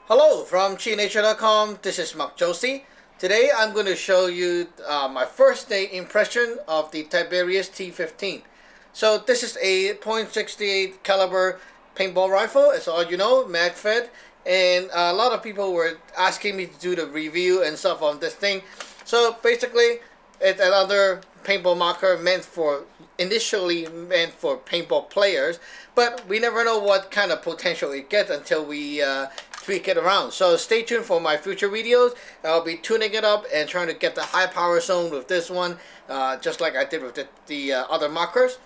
Hello from ChiNature.com. This is Mark Josie. Today I'm going to show you my first day impression of the Tiberius T15. So this is a .68 caliber paintball rifle. As all you know, mag fed, and a lot of people were asking me to do the review and stuff on this thing. So basically, it's another paintball marker initially meant for paintball players, but we never know what kind of potential it gets until we tweak it around. So stay tuned for my future videos. I'll be tuning it up and trying to get the high power zone with this one, just like I did with the other markers.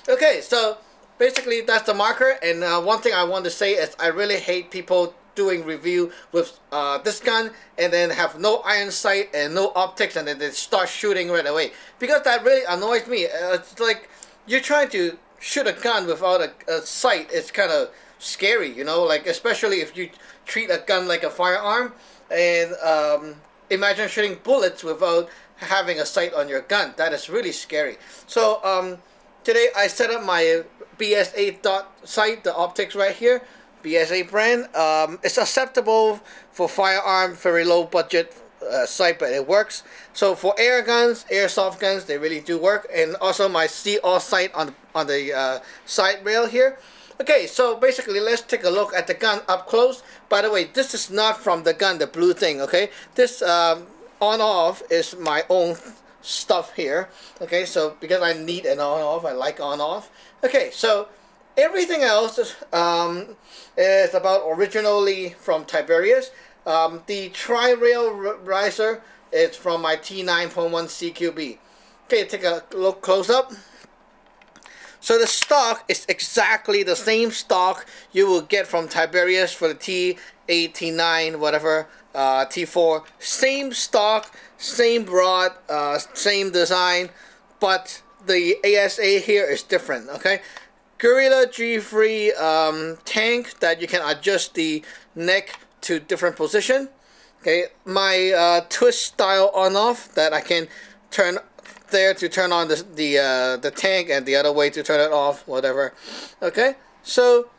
Okay, so basically that's the marker, and one thing I want to say is I really hate people doing review with this gun and then have no iron sight and no optics and then they start shooting right away, because that really annoys me. It's like you're trying to shoot a gun without a sight. It's kind of scary, you know, like especially if you treat a gun like a firearm, and imagine shooting bullets without having a sight on your gun. That is really scary. So today I set up my BS8 dot sight, the optics right here, BS8 brand. It's acceptable for firearm, very low budget sight, but it works. So for air guns, airsoft guns, they really do work. And also my see-all sight on the side rail here. Okay, so basically let's take a look at the gun up close. By the way, this is not from the gun, the blue thing, okay? This on-off is my own stuff here. Okay, so because I need an on-off, I like on-off. Okay, so everything else is about originally from Tiberius. The tri-rail riser is from my T9.1 CQB. Okay, take a look close up. So the stock is exactly the same stock you will get from Tiberius for the T8, T9, whatever, T4. Same stock, same rod, same design, but the ASA here is different, okay? Gorilla G3 tank that you can adjust the neck to different position. Okay, my twist style on-off that I can turn there to turn on the tank, and the other way to turn it off, whatever. Okay, so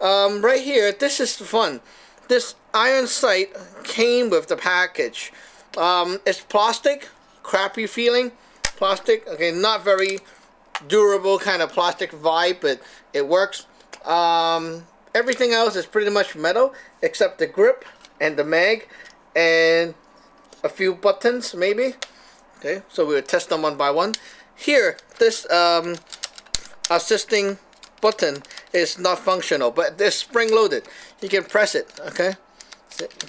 right here, this is fun. This iron sight came with the package. It's plastic, crappy feeling plastic. Okay, not very durable kind of plastic vibe, but it works. Everything else is pretty much metal except the grip and the mag and a few buttons maybe. Okay, so we'll test them one by one. Here, this assisting button is not functional, but it's spring loaded. You can press it, okay,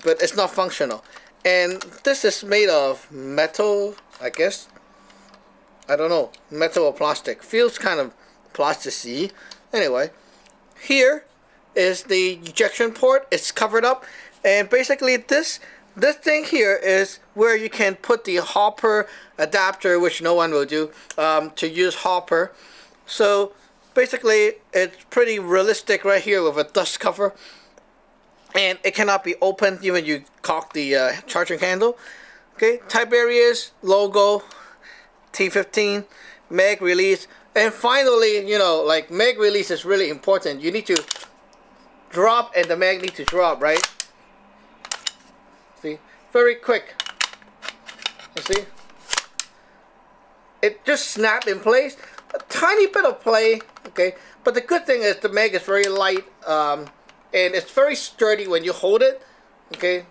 but it's not functional. And this is made of metal, I guess. I don't know, metal or plastic. Feels kind of plastic-y. Anyway, here is the ejection port. It's covered up, and basically this thing here is where you can put the hopper adapter, which no one will do, to use hopper. So basically it's pretty realistic right here with a dust cover, and it cannot be opened even when you cock the charging handle. Okay, Tiberius logo, T15, mag release, and finally, you know, like mag release is really important. You need to drop and the mag needs to drop, right? See, very quick. You see, it just snapped in place. A tiny bit of play, okay, but the good thing is the mag is very light, and it's very sturdy when you hold it, okay,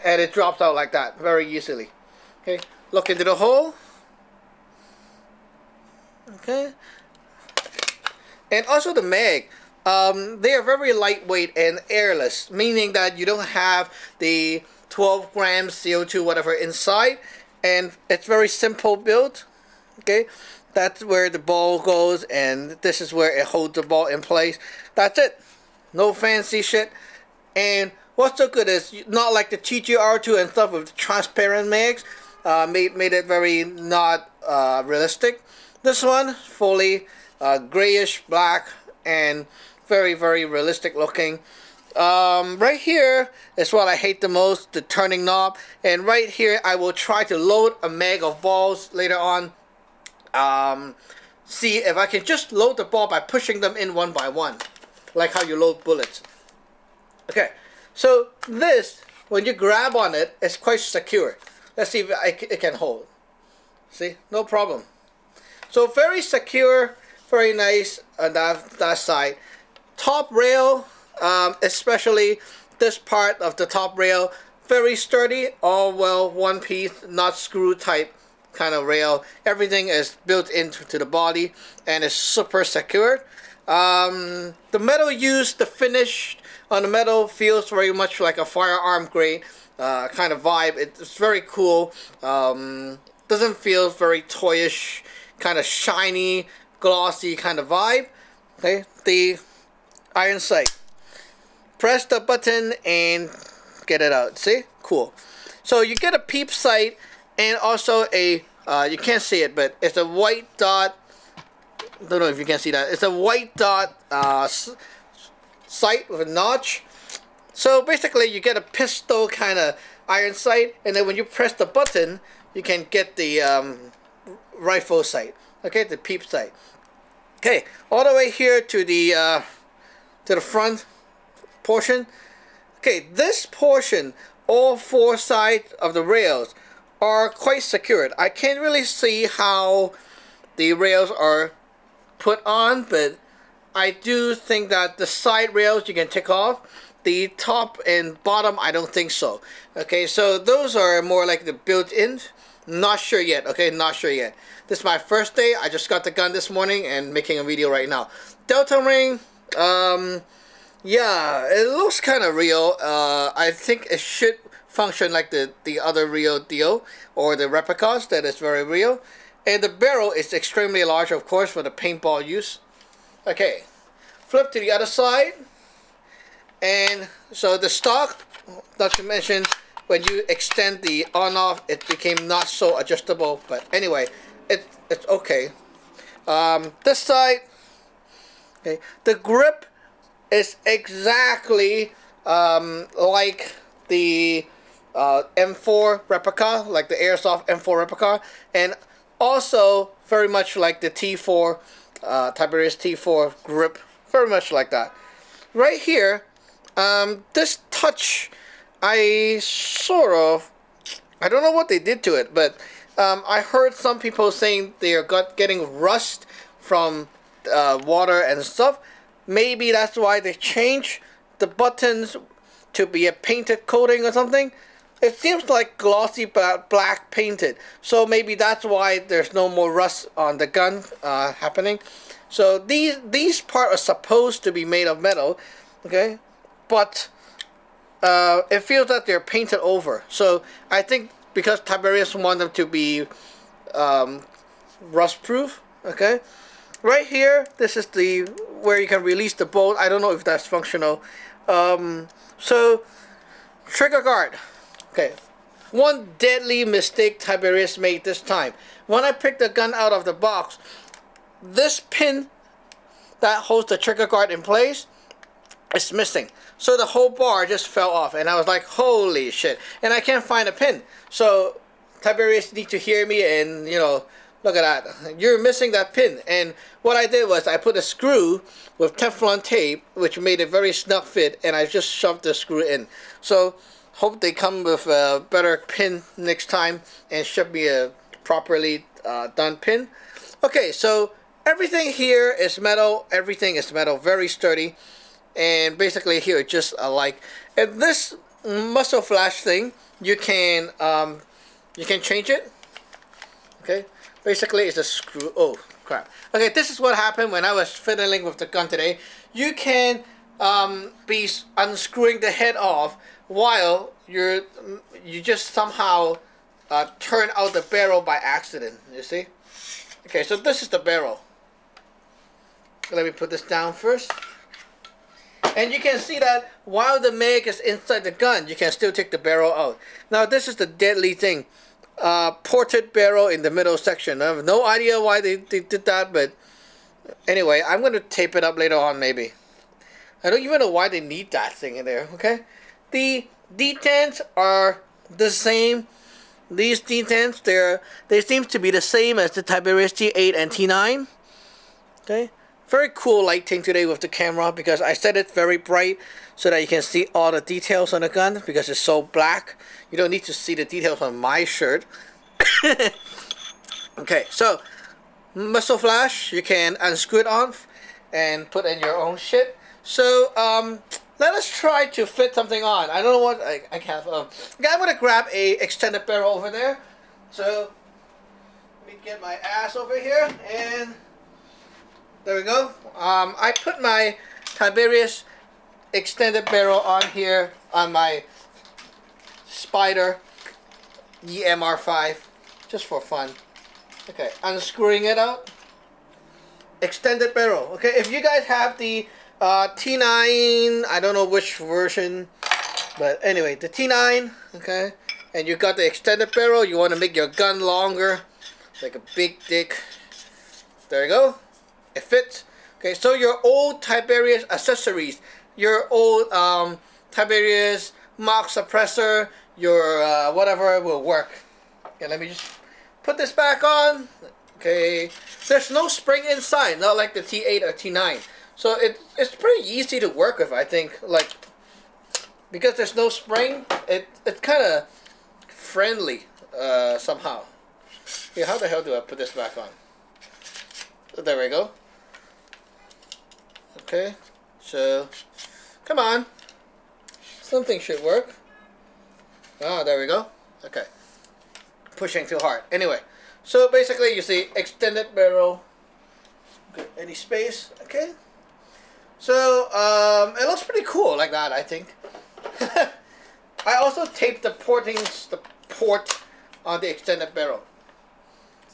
and it drops out like that very easily. Okay, look into the hole. Okay, and also the mag, they are very lightweight and airless, meaning that you don't have the 12 grams CO2 whatever inside, and it's very simple build. Okay, that's where the ball goes, and this is where it holds the ball in place. That's it, no fancy shit. And what's so good is not like the TGR2 and stuff with transparent mags, made it very not realistic. This one fully grayish black and very, very realistic looking. Right here is what I hate the most, the turning knob. And right here I will try to load a mag of balls later on. See if I can just load the ball by pushing them in one by one, like how you load bullets. Okay, So this, when you grab on it, it's quite secure. Let's see if it can hold. See, no problem. So very secure, very nice on that side. Top rail, especially this part of the top rail, very sturdy, all well one piece, not screw type kind of rail. Everything is built into the body and is super secured. The metal used, the finish on the metal feels very much like a firearm grade kind of vibe. It's very cool. Doesn't feel very toyish, kind of shiny, glossy kind of vibe. Okay, the iron sight. Press the button and get it out. See? Cool. So you get a peep sight and also a, you can't see it, but it's a white dot. Don't know if you can see that. It's a white dot sight with a notch. So basically you get a pistol kind of iron sight, and then when you press the button, you can get the rifle sight. Okay, the peep sight. Okay, all the way here to the front portion. Okay, this portion, all four sides of the rails are quite secured. I can't really see how the rails are put on, but I do think that the side rails you can take off. The top and bottom, I don't think so. Okay, so those are more like the built-in. Not sure yet. Okay, not sure yet. This is my first day. I just got the gun this morning and making a video right now. Delta ring, yeah, it looks kind of real. I think it should function like the other real deal, or the replicas that is very real. And the barrel is extremely large, of course, for the paintball use. Okay, flip to the other side. And so the stock, not to mention, when you extend the on-off, it became not so adjustable. But anyway, it's okay. This side, okay, the grip is exactly like the M4 replica, like the airsoft M4 replica, and also very much like the T4, Tiberius T4 grip, very much like that. Right here, this touch, I don't know what they did to it, but I heard some people saying they are getting rust from water and stuff. Maybe that's why they changed the buttons to be a painted coating or something. It seems like glossy black painted, so maybe that's why there's no more rust on the gun happening. So these parts are supposed to be made of metal, okay, but it feels that they're painted over. So I think because Tiberius wanted them to be rust proof. Okay, right here, this is the where you can release the bolt. I don't know if that's functional. So trigger guard. Okay, one deadly mistake Tiberius made this time. When I picked the gun out of the box, this pin that holds the trigger guard in place is missing. So the whole bar just fell off, and I was like, holy shit. And I can't find a pin. So Tiberius need to hear me and, you know, look at that. You're missing that pin. And what I did was I put a screw with Teflon tape, which made a very snug fit, and I just shoved the screw in. So hope they come with a better pin next time and ship me a properly done pin. Okay, so everything here is metal. Everything is metal, very sturdy. And basically here, just like, and this muzzle flash thing, you can change it. Okay, basically it's a screw. Oh crap. Okay, this is what happened when I was fiddling with the gun today. You can be unscrewing the head off while you just somehow turn out the barrel by accident. You see? Okay, so this is the barrel. Let me put this down first. And you can see that while the mag is inside the gun, you can still take the barrel out. Now this is the deadly thing. Ported barrel in the middle section. I have no idea why they did that, but anyway, I'm going to tape it up later on maybe. I don't even know why they need that thing in there, okay? The detents are the same. These detents, they seem to be the same as the Tiberius T8 and T9. Okay? very cool lighting today with the camera because I set it very bright so that you can see all the details on the gun because it's so black. You don't need to see the details on my shirt. Okay, so muzzle flash, you can unscrew it off and put in your own shit. So let us try to fit something on. I don't know what I have. Okay, I'm gonna grab a extended barrel over there. So let me get my ass over here, and there we go. I put my Tiberius extended barrel on here on my Spider EMR5 just for fun. Okay, unscrewing it out. Extended barrel. Okay, if you guys have the T9, I don't know which version, but anyway, the T9, okay, and you got the extended barrel, you want to make your gun longer, like a big dick. There you go. It fits. Okay, so your old Tiberius accessories, your old Tiberius mock suppressor, your whatever will work. Okay, let me just put this back on. Okay, there's no spring inside, not like the T8 or T9. So it's pretty easy to work with, I think. Like, because there's no spring, it's kind of friendly somehow. Okay, how the hell do I put this back on? So there we go. Okay, so come on, something should work. Ah, there we go. Okay, pushing too hard. Anyway, so basically you see extended barrel. Okay, any space? Okay. So it looks pretty cool like that, I think. I also taped the port on the extended barrel.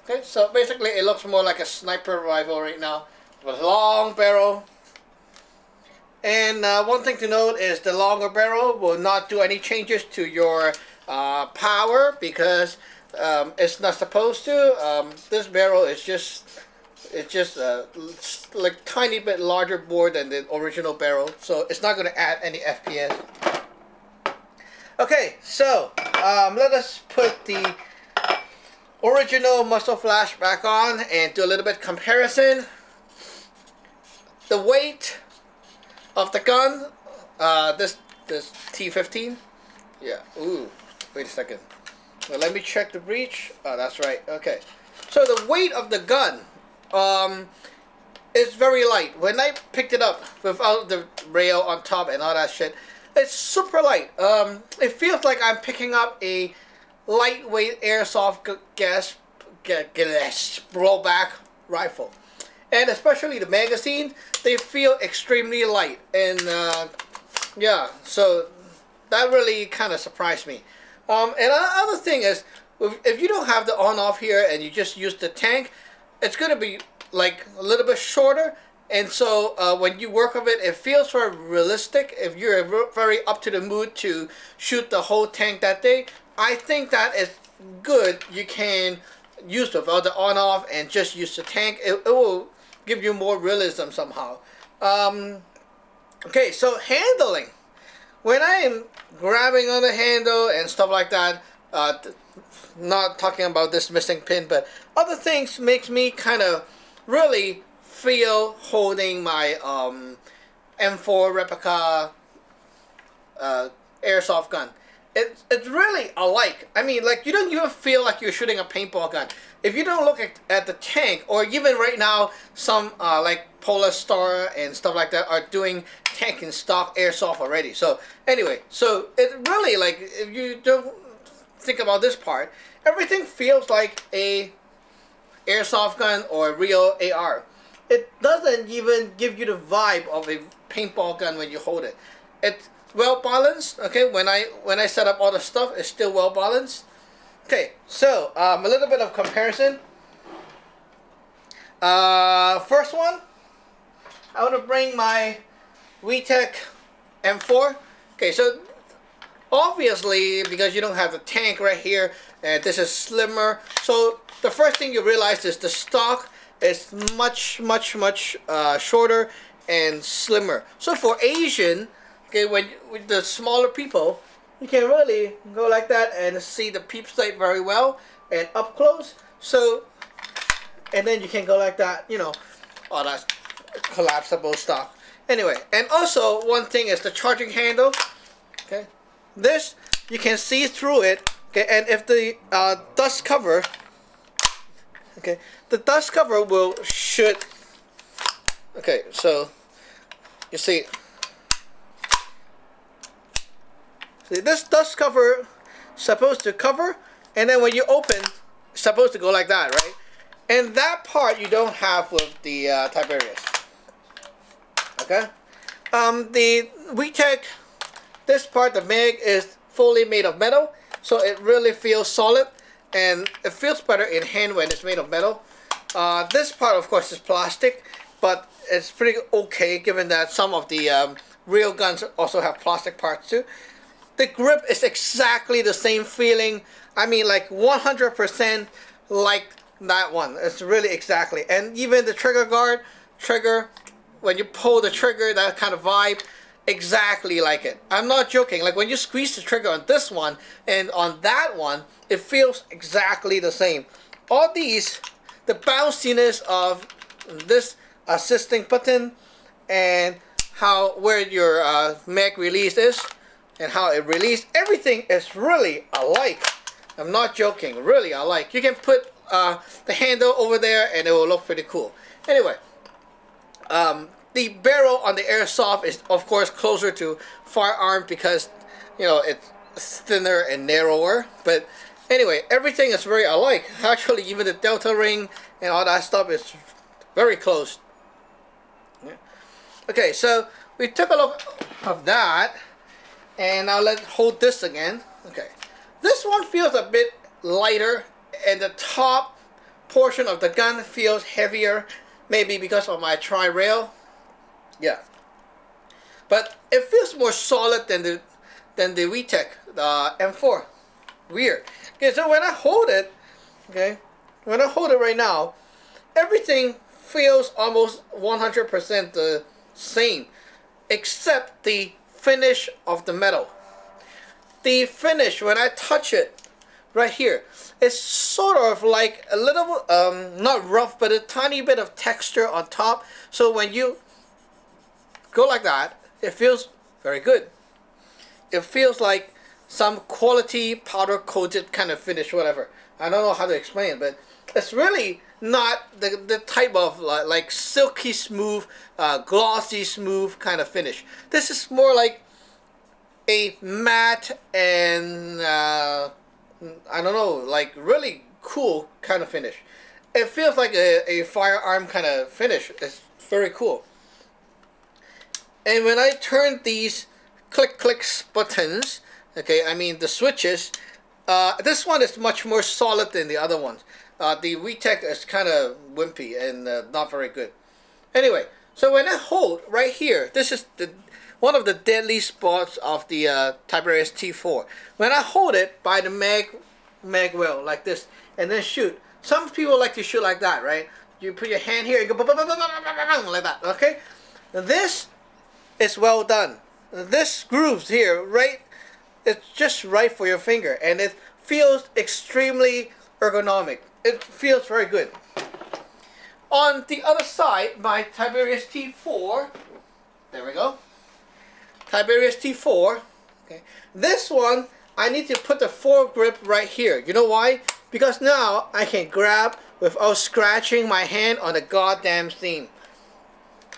Okay, so basically it looks more like a sniper rifle right now with a long barrel. And one thing to note is the longer barrel will not do any changes to your power because it's not supposed to. This barrel is just like tiny bit larger bore than the original barrel, so it's not going to add any FPS. Okay, so let us put the original muzzle flash back on and do a little bit comparison. The weight of the gun, this T15, yeah. Ooh, wait a second. Well, let me check the breech. Oh, that's right. Okay, so the weight of the gun. It's very light. When I picked it up without the rail on top and all that shit, it's super light. It feels like I'm picking up a lightweight airsoft gas blowback rifle, and especially the magazine, they feel extremely light. And yeah, so that really kind of surprised me. And another thing is, if you don't have the on-off here and you just use the tank, it's going to be like a little bit shorter, and so when you work with it, it feels very realistic. If you're very up to the mood to shoot the whole tank that day, I think that is good. You can use without the on-off and just use the tank. It will give you more realism somehow. Okay, so handling. When I am grabbing on the handle and stuff like that, not talking about this missing pin, but other things makes me kind of really feel holding my M4 Replica airsoft gun. It's really alike. I mean, like, you don't even feel like you're shooting a paintball gun. If you don't look at the tank, or even right now, some like Polar Star and stuff like that are doing tank and stock airsoft already. So anyway, so it really, like, if you don't think about this part, everything feels like a airsoft gun or a real AR. It doesn't even give you the vibe of a paintball gun when you hold it. It's well balanced. Okay, when I set up all the stuff, it's still well balanced. Okay, so a little bit of comparison. First one, I want to bring my WeTech M4. Okay, so obviously, because you don't have the tank right here, and this is slimmer, so the first thing you realize is the stock is much shorter and slimmer. So for Asian, okay, with the smaller people, you can really go like that and see the peep sight very well and up close. So, and then you can go like that, you know, all that collapsible stock. Anyway, and also one thing is the charging handle. Okay, this you can see through it. Okay, and if the dust cover, okay, the dust cover will should. Okay, so you see this dust cover supposed to cover, and then when you open, it's supposed to go like that, right? And that part you don't have with the Tiberius. Okay, the WeTech, this part, the mag, is fully made of metal, so it really feels solid, and it feels better in hand when it's made of metal. This part, of course, is plastic, but it's pretty okay given that some of the real guns also have plastic parts too. The grip is exactly the same feeling. I mean, like 100% like that one. It's really exactly. And even the trigger guard, when you pull the trigger, that kind of vibe, exactly like it. I'm not joking. Like when you squeeze the trigger on this one and on that one, it feels exactly the same. All these, the bounciness of this assisting button and where your mag release is and how it releases, everything is really alike. I'm not joking, really alike. You can put the handle over there and it will look pretty cool. Anyway, the barrel on the airsoft is of course closer to firearm because, you know, it's thinner and narrower. But anyway, everything is very alike. Actually, even the delta ring and all that stuff is very close. Yeah. Okay, so we took a look of that, and now let's hold this again. Okay, this one feels a bit lighter, and the top portion of the gun feels heavier, maybe because of my tri-rail. Yeah, but it feels more solid than the WeTech, the M4. Weird. Okay, so when I hold it, okay, when I hold it right now, everything feels almost 100% the same, except the finish of the metal. The finish, when I touch it right here, it's sort of like a little, not rough, but a tiny bit of texture on top. So when you go like that, it feels very good. It feels like some quality powder coated kind of finish, whatever. I don't know how to explain it, but it's really not the type of like silky smooth, glossy smooth kind of finish. This is more like a matte and I don't know, like really cool kind of finish. It feels like a firearm kind of finish. It's very cool. And when I turn these click buttons, okay, I mean the switches, this one is much more solid than the other ones. The WeTech is kind of wimpy and not very good. Anyway, so when I hold right here, this is one of the deadly spots of the Tiberius T4. When I hold it by the mag well like this and then shoot. Some people like to shoot like that, right? You put your hand here and go like that, okay? This is well done. This grooves here, right? It's just right for your finger, and it feels extremely ergonomic. It feels very good. On the other side, my Tiberius T4, there we go. Tiberius T4, okay. This one, I need to put the foregrip right here. You know why? Because now I can grab without scratching my hand on the goddamn seam.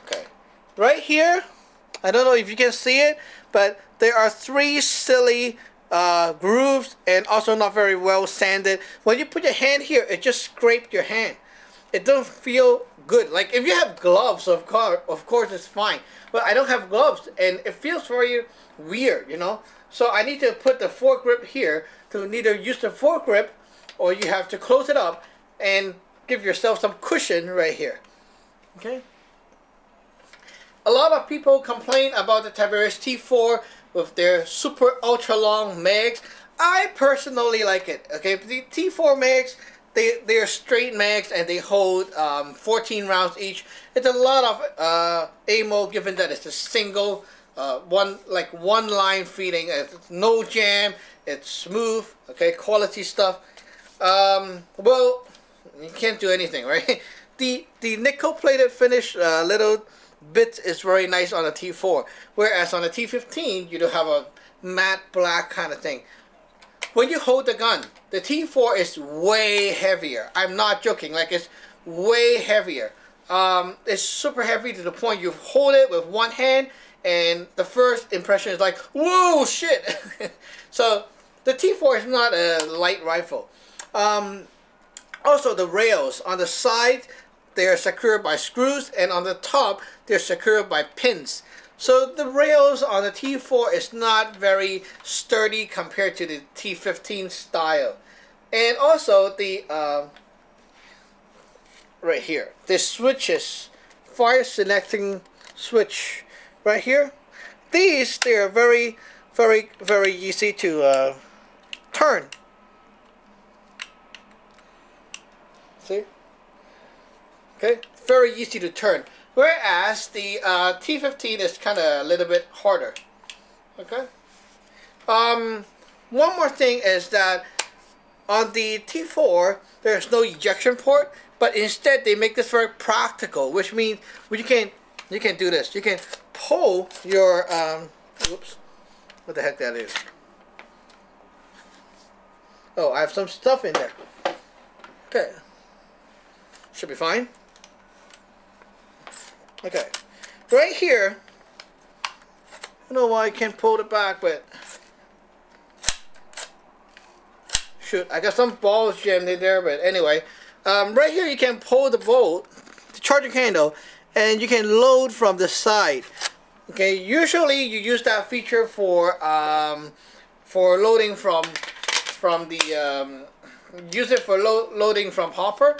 Okay. Right here, I don't know if you can see it, but there are 3 silly grooves and also not very well sanded. When you put your hand here, it just scraped your hand. It doesn't feel good. Like if you have gloves, of course it's fine. But I don't have gloves and it feels very weird, you know. So I need to put the foregrip here to either use the foregrip or you have to close it up and give yourself some cushion right here. Okay. A lot of people complain about the Tiberius T4 with their super ultra long mags. I personally like it. Okay, the T4 mags, they are straight mags and they hold 14 rounds each. It's a lot of ammo given that it's a single one line feeding. It's no jam. It's smooth. Okay, quality stuff. Well, you can't do anything, right? the nickel plated finish little bit is very nice on the T4, whereas on the T15 you do have a matte black kind of thing. When you hold the gun, the T4 is way heavier. I'm not joking, like it's way heavier. It's super heavy to the point you hold it with one hand and the first impression is like, whoa, shit. So the T4 is not a light rifle. Also, the rails on the side, they are secured by screws, and on the top they're secured by pins. So the rails on the T4 is not very sturdy compared to the T15 style. And also the right here, this switches, fire selecting switch right here. These, they are very easy to turn. See? Okay, very easy to turn. Whereas the T15 is kind of a little bit harder. Okay. One more thing is that on the T4 there's no ejection port, but instead they make this very practical, which means you can do this. You can pull your whoops, what the heck that is? Oh, I have some stuff in there. Okay, should be fine. Okay, right here, I don't know why I can't pull it back, but shoot, I got some balls jammed in there, but anyway, right here you can pull the bolt, the charging handle, and you can load from the side. Okay, usually you use that feature for loading from the use it for loading from hopper.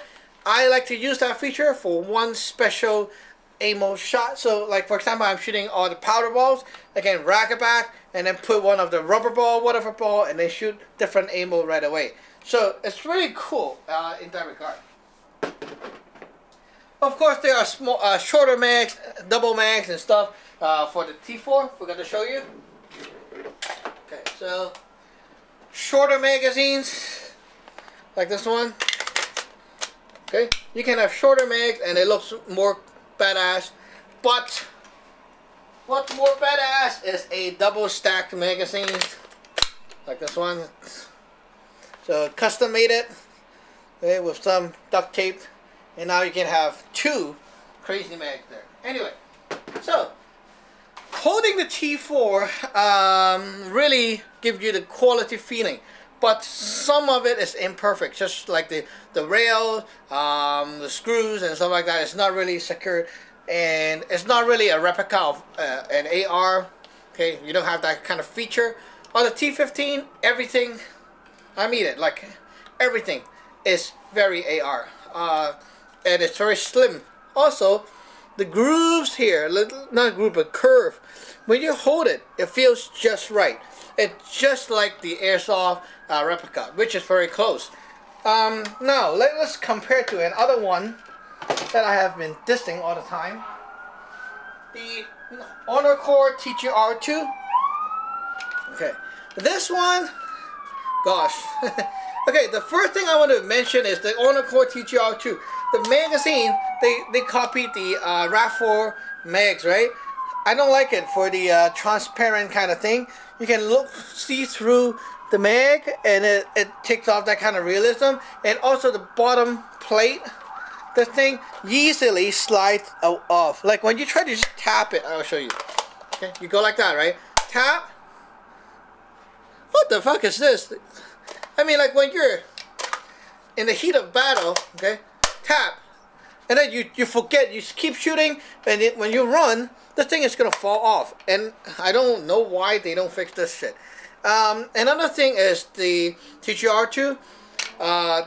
I like to use that feature for one special ammo shot. So like, for example, I'm shooting all the powder balls, I can rack it back and then put one of the rubber ball, whatever ball, and then shoot different ammo right away. So it's really cool in that regard. Of course, there are small, shorter mags, double mags and stuff for the T4. We're going to show you. Okay, so shorter magazines like this one. Okay, you can have shorter mags and it looks more badass, but what's more badass is a double stacked magazine like this one. So custom made it, okay, with some duct tape, and now you can have two crazy mags there. Anyway, so holding the T4 really gives you the quality feeling, but some of it is imperfect, just like the rail, the screws and stuff like that. It's not really secured, and it's not really a replica of an AR. Okay, you don't have that kind of feature. On the T15, everything, I mean it, like everything is very AR, and it's very slim. Also, the grooves here, not groove but curve, when you hold it, it feels just right. It's just like the airsoft replica, which is very close. Now let's compare to another one that I have been dissing all the time, the Honor Core TGR2. Okay, this one, gosh. Okay, the first thing I want to mention is the Honor Core TGR2. The magazine, they copied the RAV4 mags, right? I don't like it for the transparent kind of thing. You can see through the mag, and it takes off that kind of realism. And also the bottom plate, this thing easily slides off. Like when you try to just tap it, I'll show you. Okay, you go like that, right? Tap. What the fuck is this? I mean, like when you're in the heat of battle, okay, tap, and then you forget, you keep shooting, and when you run, the thing is gonna fall off. And I don't know why they don't fix this shit. Another thing is the TGR2,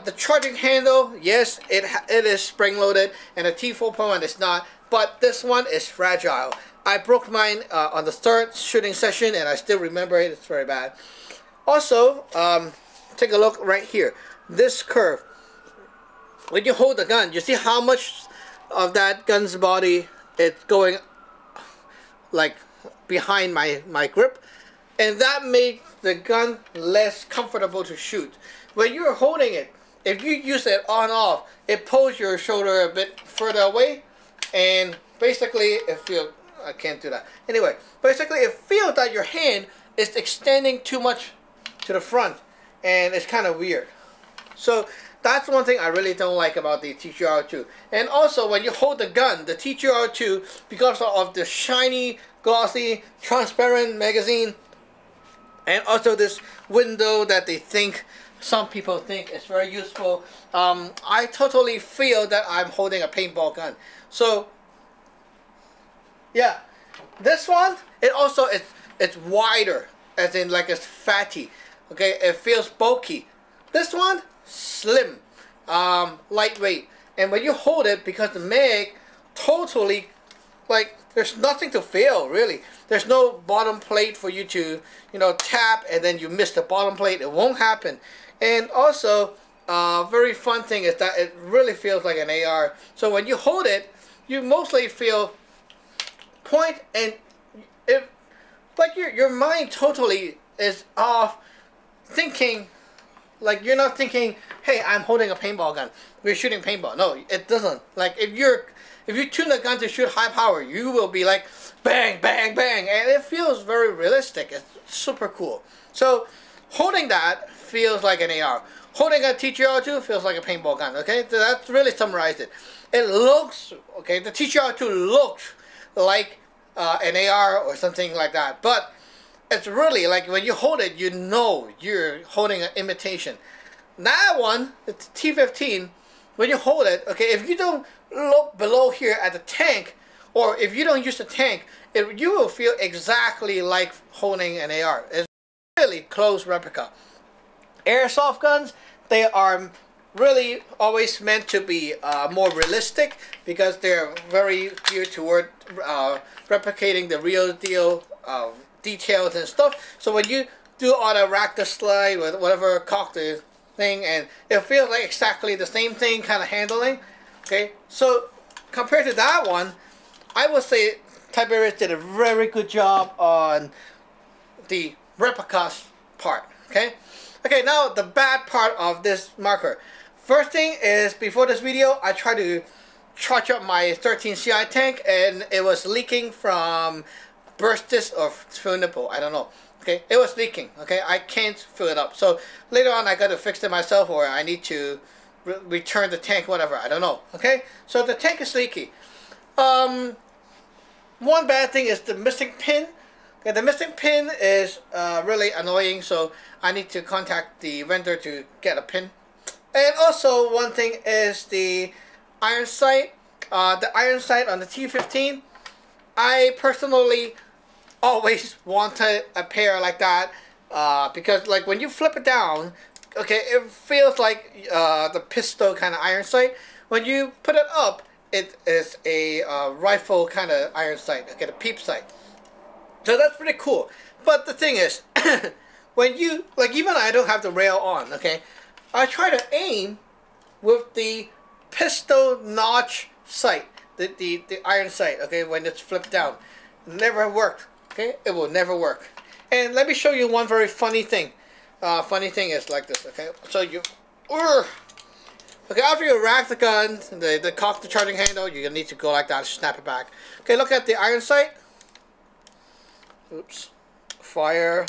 the charging handle. Yes, it is spring loaded, and the T4.1 is not. But this one is fragile. I broke mine on the third shooting session, and I still remember it. It's very bad. Also, take a look right here. This curve. When you hold the gun, you see how much of that gun's body is going like behind my grip, and that makes the gun less comfortable to shoot. When you're holding it, if you use it on-off, it pulls your shoulder a bit further away, and basically it feels, I can't do that. Anyway, basically it feels that your hand is extending too much to the front, and it's kind of weird. So that's one thing I really don't like about the TGR2. And also when you hold the gun, the TGR2, because of the shiny, glossy, transparent magazine, and also this window that some people think is very useful, I totally feel that I'm holding a paintball gun. So yeah, this one, it's wider, as in like it's fatty. Okay, it feels bulky. This one, slim, lightweight, and when you hold it, because the mag totally, like, there's nothing to feel really. There's no bottom plate for you to, you know, tap and then you miss the bottom plate. It won't happen. And also, very fun thing is that it really feels like an AR. So when you hold it, you mostly feel point, and it, like your mind totally is off thinking. Like, you're not thinking, hey, I'm holding a paintball gun, we're shooting paintball. No, it doesn't. Like, if you tune the gun to shoot high power, you will be like bang, bang, bang, and it feels very realistic. It's super cool. So holding that feels like an AR. Holding a TGR2 feels like a paintball gun. Okay, so that's really summarized it. It looks, okay, the TGR2 looks like an AR or something like that, but it's really like when you hold it, you know you're holding an imitation. That one, it's T15, when you hold it, okay, if you don't look below here at the tank, or if you don't use the tank, you will feel exactly like holding an AR. It's really close replica. Airsoft guns, they are really always meant to be more realistic, because they're very geared toward replicating the real deal details and stuff. So when you do on a rack the slide with whatever cock the thing, and it feels like exactly the same thing kind of handling. Okay, so compared to that one, I would say Tiberius did a very good job on the replicas part. Okay, now the bad part of this marker. First thing is, before this video, I tried to charge up my 13 CI tank, and it was leaking from bursted or fill nipple, I don't know. Okay, it was leaking. Okay, I can't fill it up. So later on, I got to fix it myself, or I need to return the tank, whatever. I don't know. Okay, so the tank is leaky. One bad thing is the missing pin. Okay, the missing pin is really annoying, so I need to contact the vendor to get a pin. And also, one thing is the iron sight. The iron sight on the T15. I personally always wanted a pair like that, because like when you flip it down, okay, it feels like the pistol kind of iron sight. When you put it up, it is a rifle kind of iron sight. Okay, the peep sight. So that's pretty cool. But the thing is, when you, like, even I don't have the rail on, okay, I try to aim with the pistol notch sight, the iron sight, okay, when it's flipped down. It never worked. Okay, it will never work. And let me show you one very funny thing. Funny thing is like this. Okay, so you, okay, after you rack the gun, the cock the charging handle, you need to go like that, snap it back. Okay, look at the iron sight. Oops, fire.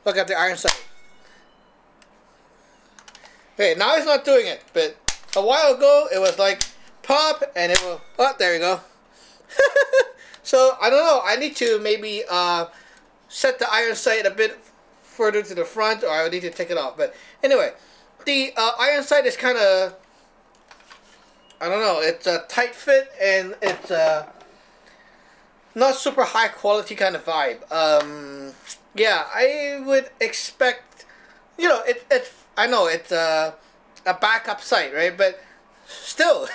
Look at the iron sight. Okay, now it's not doing it, but a while ago it was like pop, and it will. Oh, there you go. So I don't know. I need to maybe set the iron sight a bit further to the front, or I would need to take it off. But anyway, the iron sight is kind of, I don't know. It's a tight fit, and it's not super high quality kind of vibe. Yeah, I would expect, you know, it's I know it's a backup sight, right? But still,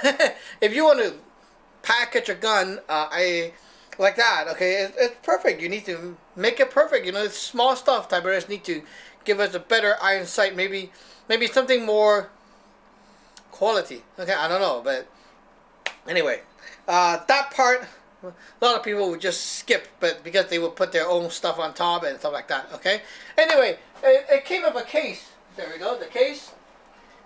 if you want to package a gun, like that, okay, it's perfect. You need to make it perfect. You know, it's small stuff. Tiberius need to give us a better iron sight. Maybe something more quality. Okay, I don't know, but anyway, that part, a lot of people would just skip, but because they would put their own stuff on top and stuff like that. Okay. Anyway, it came with a case. There we go, the case.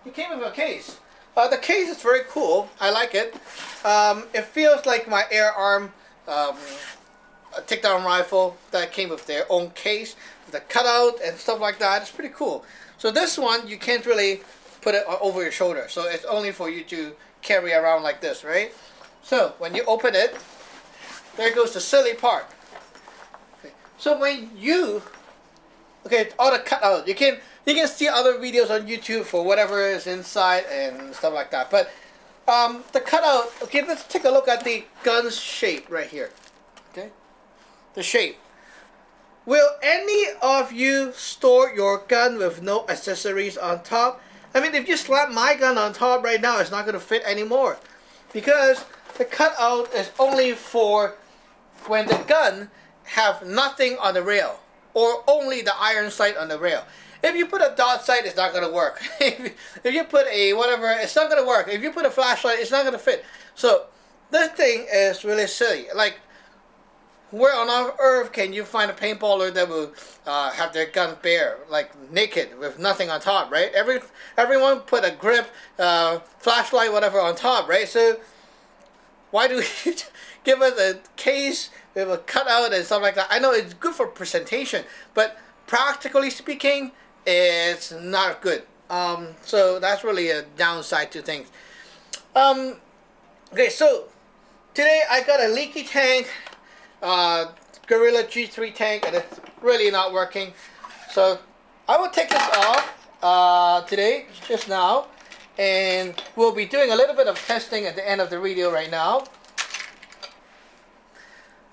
It came with a case. The case is very cool. I like it. It feels like my Air Arm takedown rifle that came with their own case, with a cutout and stuff like that. It's pretty cool. So this one, you can't really put it over your shoulder. So it's only for you to carry around like this, right? So when you open it, there goes the silly part. Okay. So when you, all the cutout, you can see other videos on YouTube for whatever is inside and stuff like that. But the cutout, okay, let's take a look at the gun's shape right here. Okay, the shape. Will any of you store your gun with no accessories on top? I mean, if you slap my gun on top right now, it's not going to fit anymore. Because the cutout is only for when the gun have nothing on the rail. Or only the iron sight on the rail. If you put a dot sight, it's not going to work. If you put a whatever, it's not going to work. If you put a flashlight, it's not going to fit. So, this thing is really silly. Like, where on earth can you find a paintballer that will have their gun bare, like naked, with nothing on top, right? Everyone put a grip, flashlight, whatever on top, right? So why do you give us a case with a cutout and stuff like that? I know it's good for presentation, but practically speaking, it's not good. So that's really a downside to things. Okay, so today I got a leaky tank. Gorilla G3 tank, and it's really not working. So I will take this off today, just now, and we'll be doing a little bit of testing at the end of the video right now.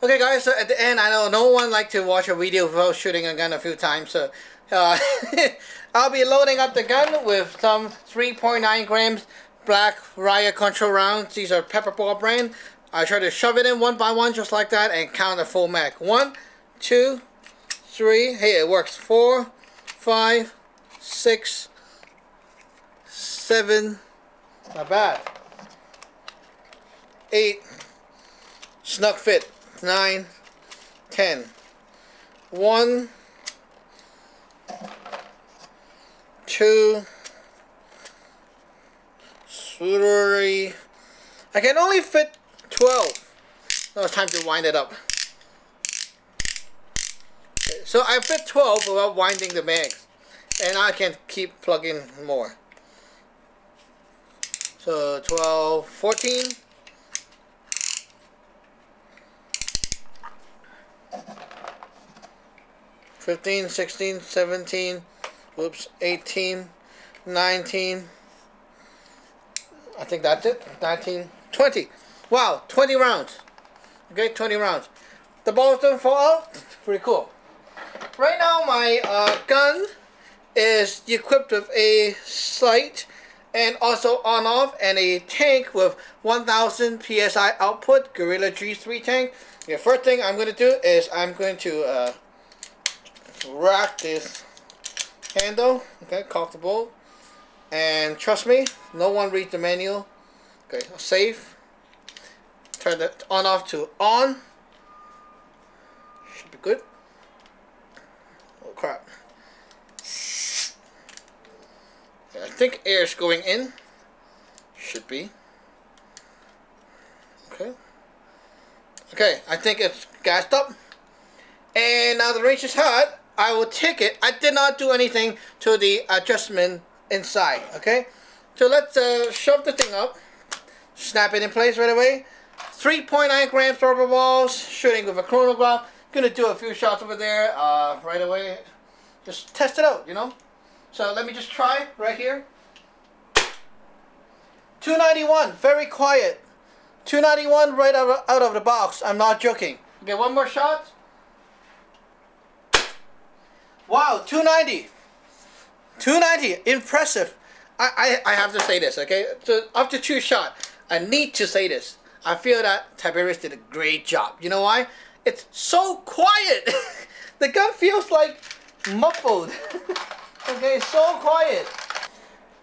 Okay guys, so at the end, I know no one likes to watch a video without shooting a gun a few times, so I'll be loading up the gun with some 3.9 grams black riot control rounds. These are Paintball brand. I try to shove it in one by one just like that and count a full mag. 1, 2, 3. Hey, it works. 4, 5, 6, 7. Not bad. 8. Snug fit. 9, 10. 1, 2, 3. I can only fit 12. Now it's time to wind it up. Okay, so I fit 12 without winding the mags, and I can keep plugging more. So 12, 14. (15, 16, 17, whoops, 18, 19, I think that's it, 19, 20. Wow, 20 rounds. Okay, 20 rounds. The balls don't fall out. Pretty cool. Right now, my gun is equipped with a sight and also on-off and a tank with 1000 psi output, Gorilla G3 tank. The first thing I'm going to do is I'm going to rack this handle. Okay, cock the bolt. And trust me, no one reads the manual. Okay, safe. Turn the on-off to on. Should be good. Oh crap. Okay, I think air is going in. Should be. Okay. Okay, I think it's gassed up. And now the range is hot. I will take it. I did not do anything to the adjustment inside. Okay. So let's shove the thing up. Snap it in place right away. 3.9 grams rubber balls, shooting with a chronograph. Gonna do a few shots over there right away. Just test it out, you know. So let me just try right here. 291, very quiet. 291 right out of the box. I'm not joking. Okay, one more shot. Wow, 290. 290, impressive. I have to say this, okay? So after 2 shots, I need to say this. I feel that Tiberius did a great job. You know why? It's so quiet. The gun feels like muffled. Okay, so quiet.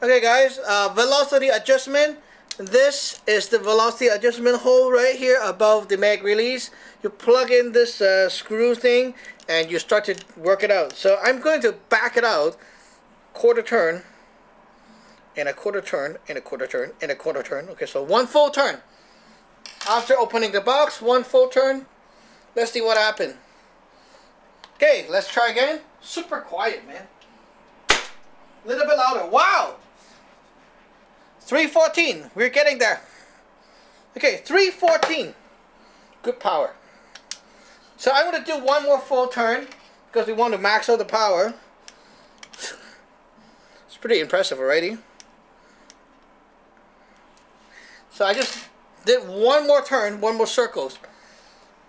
Okay guys, velocity adjustment. This is the velocity adjustment hole right here above the mag release. You plug in this screw thing and you start to work it out. So I'm going to back it out, quarter turn, and a quarter turn, and a quarter turn, and a quarter turn. Okay, so one full turn. After opening the box, one full turn. Let's see what happened. Okay, let's try again. Super quiet, man. A little bit louder. Wow! 314. We're getting there. Okay, 314. Good power. So I'm going to do one more full turn because we want to max out the power. It's pretty impressive already. So I just did one more turn, one more circles.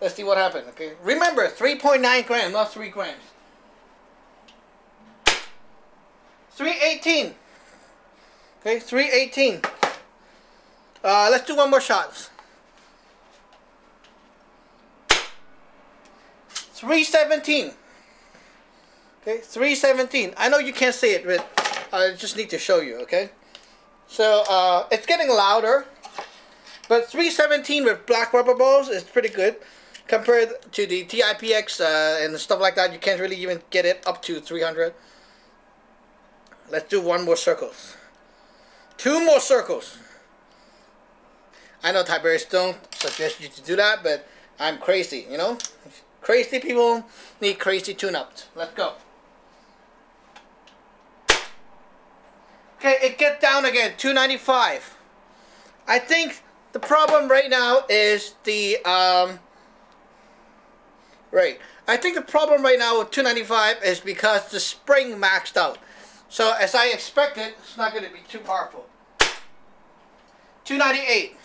Let's see what happened. Okay, remember 3.9 grams, not 3 grams. 318. Okay, 318. Let's do one more shot. 317. Okay, 317. I know you can't see it, but I just need to show you. Okay, so it's getting louder, but 317 with black rubber balls is pretty good compared to the TIPX and stuff like that. You can't really even get it up to 300. Let's do one more circles. 2 more circles. I know Tiberius don't suggest you to do that, but I'm crazy, you know? Crazy people need crazy tune-ups. Let's go. Okay, it get down again, 295. I think the problem right now is the, I think the problem right now with 295 is because the spring maxed out. So as I expected, it's not going to be too powerful. 298.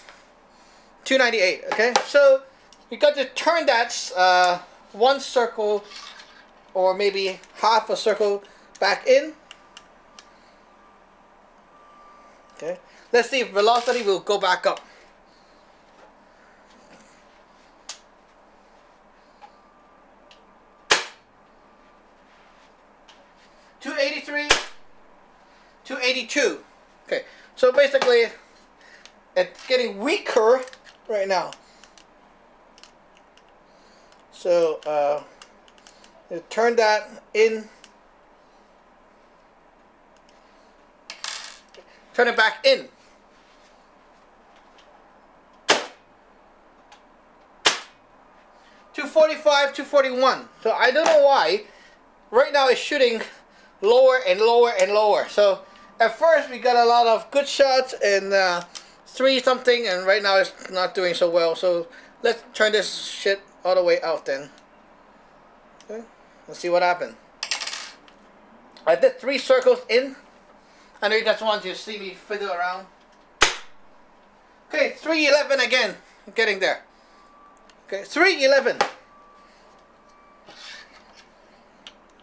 298, okay? So you got to turn that one circle or maybe half a circle back in. Okay. Let's see if velocity will go back up. $283, $282. Okay, so basically it's getting weaker right now. So turn that in. Turn it back in. $245, $241. So I don't know why. Right now it's shooting lower and lower and lower. So at first we got a lot of good shots and 3 something, and right now it's not doing so well. So let's turn this shit all the way out then. Okay, let's see what happened. I did 3 circles in. I know you guys want to see me fiddle around. Okay, 311 again. I'm getting there. Okay, 311.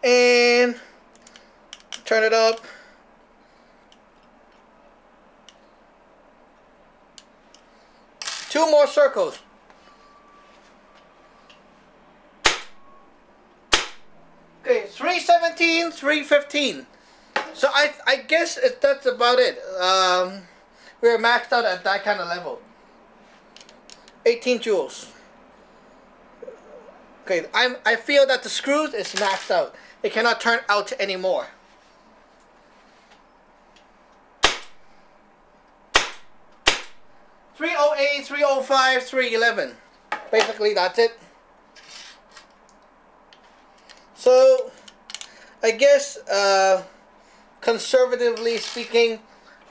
And turn it up. Two more circles. Okay, 317, 315. So I guess that's about it. We're maxed out at that kind of level. 18 joules. Okay, I feel that the screws is maxed out. It cannot turn out anymore. $308, $305, $311. Basically, that's it. So, I guess, conservatively speaking,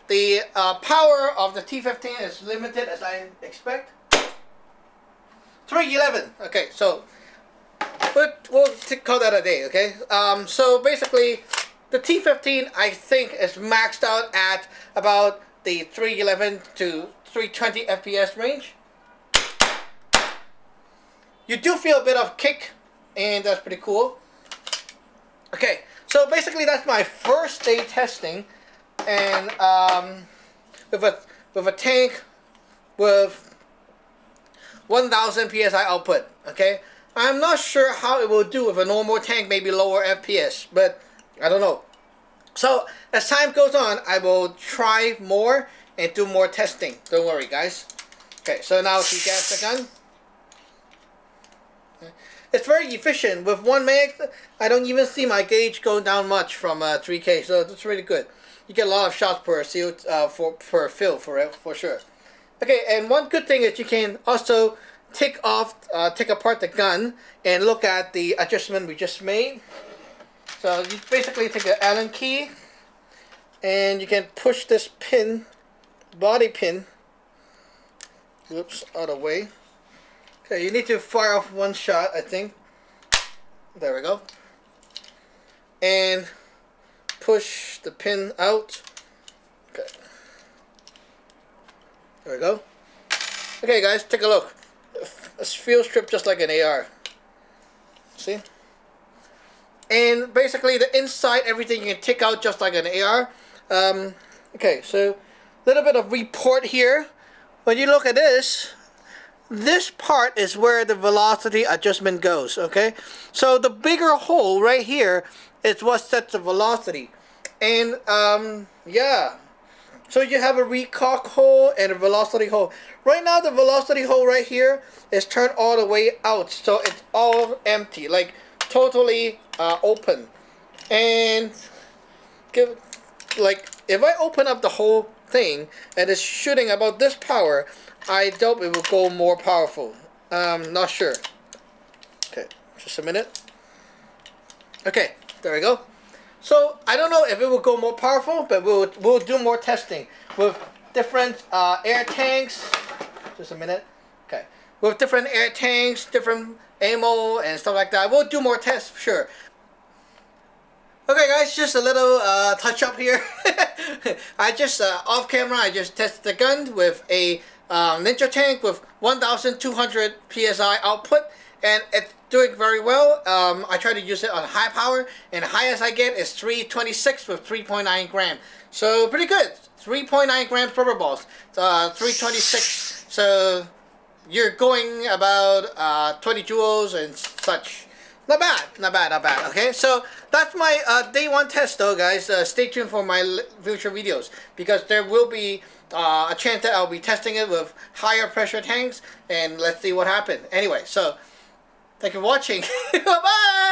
the power of the T15 is limited as I expect. 311. Okay, so we'll call that a day. Okay. So basically, the T15 I think is maxed out at about the 311 to 320 FPS range. You do feel a bit of kick, and that's pretty cool. Okay, so basically that's my first day testing, and with a tank with 1000 PSI output. Okay, I'm not sure how it will do with a normal tank, maybe lower FPS, but I don't know. So as time goes on, I will try more and do more testing. Don't worry, guys. Okay, so now to gas the gun. It's very efficient. With 1 meg, I don't even see my gauge go down much from 3K, so that's really good. you get a lot of shots per seal per fill for sure. Okay, and one good thing is you can also take apart the gun and look at the adjustment we just made. So you basically take an Allen key and you can push this pin, body pin, whoops, out of the way. Okay, you need to fire off one shot, I think. There we go. And push the pin out. Okay. There we go. Okay guys, take a look. It's field strip just like an AR. See? And basically the inside, everything you can take out just like an AR. Okay, so a little bit of report here. When you look at this part is where the velocity adjustment goes, okay? So the bigger hole right here is what sets the velocity. And yeah, so you have a recock hole and a velocity hole. Right now the velocity hole right here is turned all the way out, so it's all empty, like totally open. And like if I open up the whole thing and it's shooting about this power, I doubt it will go more powerful. Not sure. Okay, just a minute. Okay, there we go. So I don't know if it will go more powerful, but we'll do more testing with different air tanks. Just a minute. Okay, with different air tanks, different ammo and stuff like that. We'll do more tests for sure. Okay guys, just a little touch up here. I just off camera, I just tested the gun with a Ninja tank with 1,200 PSI output, and it's doing very well. I try to use it on high power, and the highest I get is 326 with 3.9 grams. So pretty good. 3.9 grams rubber balls. 326. So you're going about 20 joules and such. Not bad, not bad, not bad. Okay, so that's my day one test though, guys. Stay tuned for my future videos, because there will be a chance that I'll be testing it with higher pressure tanks, and let's see what happens. Anyway, so thank you for watching. Bye!